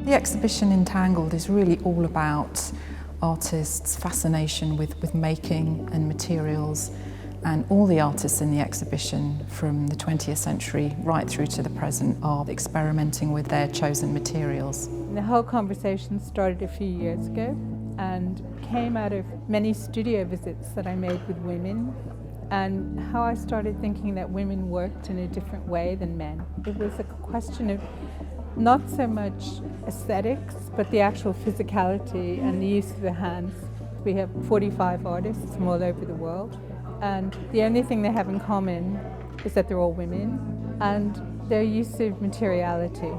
The exhibition Entangled is really all about artists' fascination with making and materials, and all the artists in the exhibition from the 20th century right through to the present are experimenting with their chosen materials. The whole conversation started a few years ago and came out of many studio visits that I made with women, and how I started thinking that women worked in a different way than men. It was a question of not so much aesthetics, but the actual physicality and the use of the hands. We have 45 artists from all over the world, and the only thing they have in common is that they're all women and their use of materiality.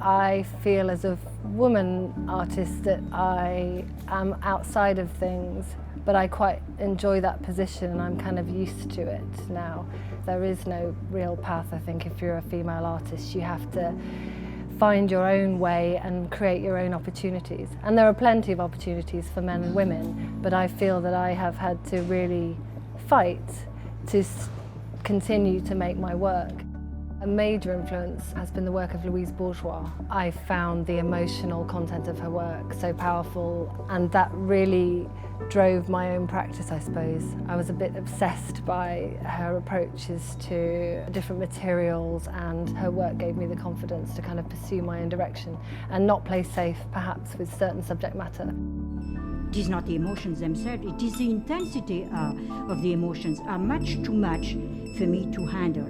I feel as a woman artist that I am outside of things, but I quite enjoy that position and I'm kind of used to it now. There is no real path, I think, if you're a female artist. You have to find your own way and create your own opportunities. And there are plenty of opportunities for men and women, but I feel that I have had to really fight to continue to make my work. A major influence has been the work of Louise Bourgeois. I found the emotional content of her work so powerful, and that really drove my own practice, I suppose. I was a bit obsessed by her approaches to different materials, and her work gave me the confidence to kind of pursue my own direction and not play safe, perhaps, with certain subject matter. It is not the emotions themselves, it is the intensity of the emotions are much too much for me to handle.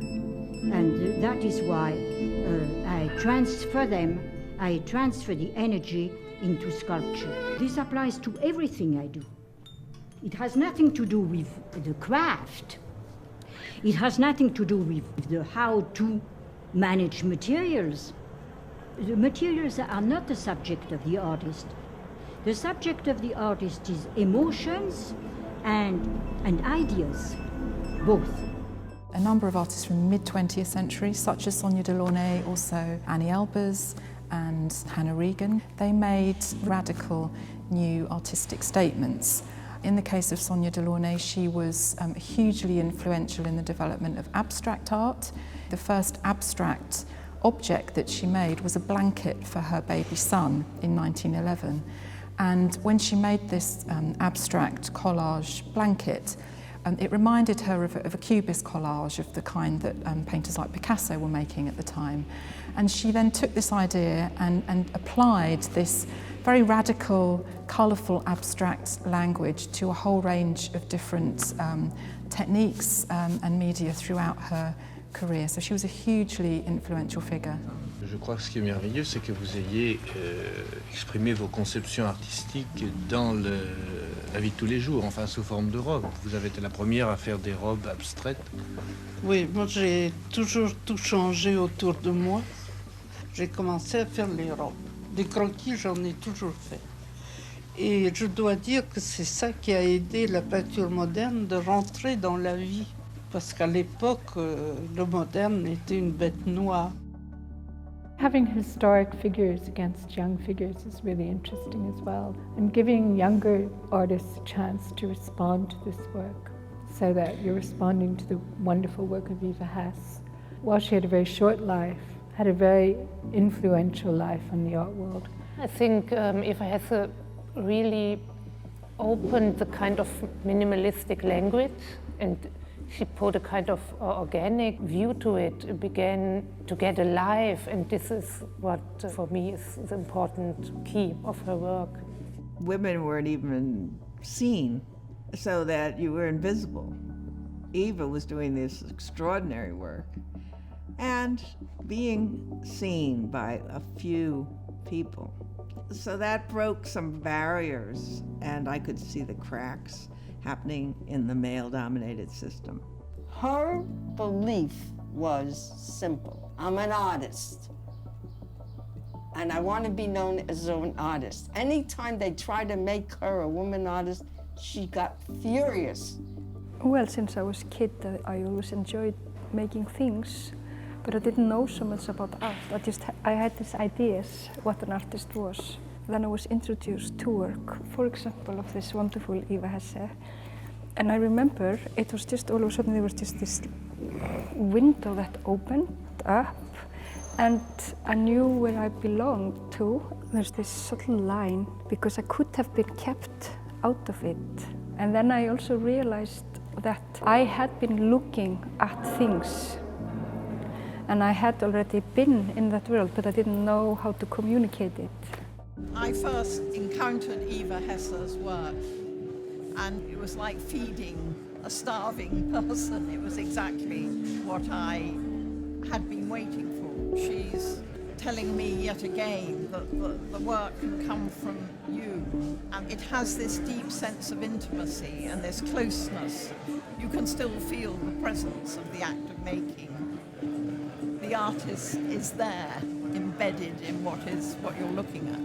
And that is why I transfer them, I transfer the energy into sculpture. This applies to everything I do. It has nothing to do with the craft. It has nothing to do with the how to manage materials. The materials are not the subject of the artist. The subject of the artist is emotions and ideas, both. A number of artists from the mid-20th century, such as Sonia Delaunay, also Annie Elbers and Hannah Regan, they made radical new artistic statements. In the case of Sonia Delaunay, she was hugely influential in the development of abstract art. The first abstract object that she made was a blanket for her baby son in 1911. And when she made this abstract collage blanket, it reminded her of a cubist collage of the kind that painters like Picasso were making at the time. And she then took this idea and applied this very radical, colourful, abstract language to a whole range of different techniques and media throughout her career. So she was a hugely influential figure. Je crois que ce qui est merveilleux, c'est que vous ayez exprimé vos conceptions artistiques dans la vie de tous les jours, enfin sous forme de robes. Vous avez été la première à faire des robes abstraites. Oui, moi j'ai toujours tout changé autour de moi. J'ai commencé à faire les robes. Des croquis, j'en ai toujours fait. Et je dois dire que c'est ça qui a aidé la peinture moderne de rentrer dans la vie. Parce qu'à l'époque, le moderne était une bête noire. Having historic figures against young figures is really interesting as well, and giving younger artists a chance to respond to this work, so that you're responding to the wonderful work of Eva Hess. While she had a very short life, had a very influential life on the art world. I think Eva Hesse really opened the kind of minimalistic language, and she put a kind of organic view to it. It began to get alive, and this is what, for me, is the important key of her work. Women weren't even seen, so that you were invisible. Eva was doing this extraordinary work, and being seen by a few people. So that broke some barriers, and I could see the cracks happening in the male-dominated system. Her belief was simple. I'm an artist, and I want to be known as an artist. Anytime they tried to make her a woman artist, she got furious. Well, since I was a kid, I always enjoyed making things, but I didn't know so much about art. I had these ideas what an artist was. Then I was introduced to work, for example, of this wonderful Eva Hesse. And I remember it was just all of a sudden there was just this window that opened up And I knew where I belonged to. There's this subtle line because I could have been kept out of it. And then I also realized that I had been looking at things and I had already been in that world, but I didn't know how to communicate it. I first encountered Eva Hesse's work, and it was like feeding a starving person. It was exactly what I had been waiting for. She's telling me yet again that the work can come from you, and it has this deep sense of intimacy and this closeness. You can still feel the presence of the act of making. The artist is there, embedded in what you're looking at.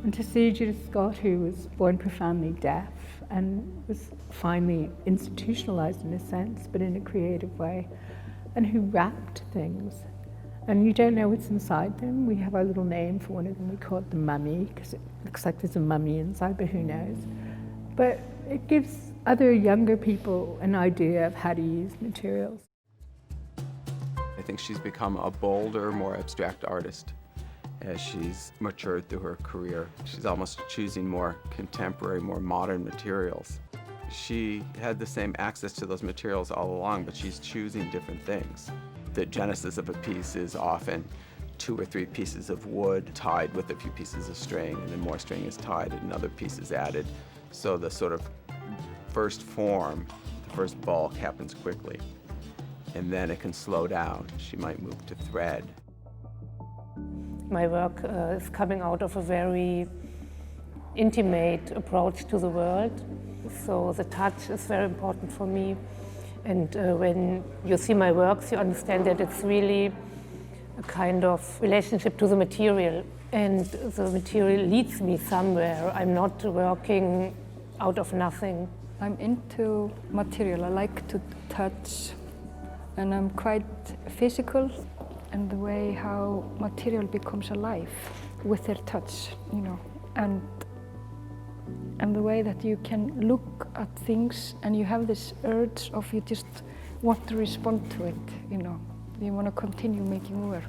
And to see Judith Scott, who was born profoundly deaf and was finally institutionalized in a sense, but in a creative way, and who wrapped things. And you don't know what's inside them. We have our little name for one of them. We call it the mummy, because it looks like there's a mummy inside, but who knows. But it gives other younger people an idea of how to use materials. I think she's become a bolder, more abstract artist as she's matured through her career. She's almost choosing more contemporary, more modern materials. She had the same access to those materials all along, but she's choosing different things. The genesis of a piece is often 2 or 3 pieces of wood tied with a few pieces of string, and then more string is tied and another piece is added. So the sort of first form, the first bulk happens quickly, and then it can slow down. She might move to thread. My work is coming out of a very intimate approach to the world. So the touch is very important for me. And when you see my works, you understand that it's really a kind of relationship to the material. And the material leads me somewhere. I'm not working out of nothing. I'm into material. I like to touch, and I'm quite physical in the way how material becomes alive with their touch, you know, and the way that you can look at things and you have this urge of you just want to respond to it, you know. You want to continue making work.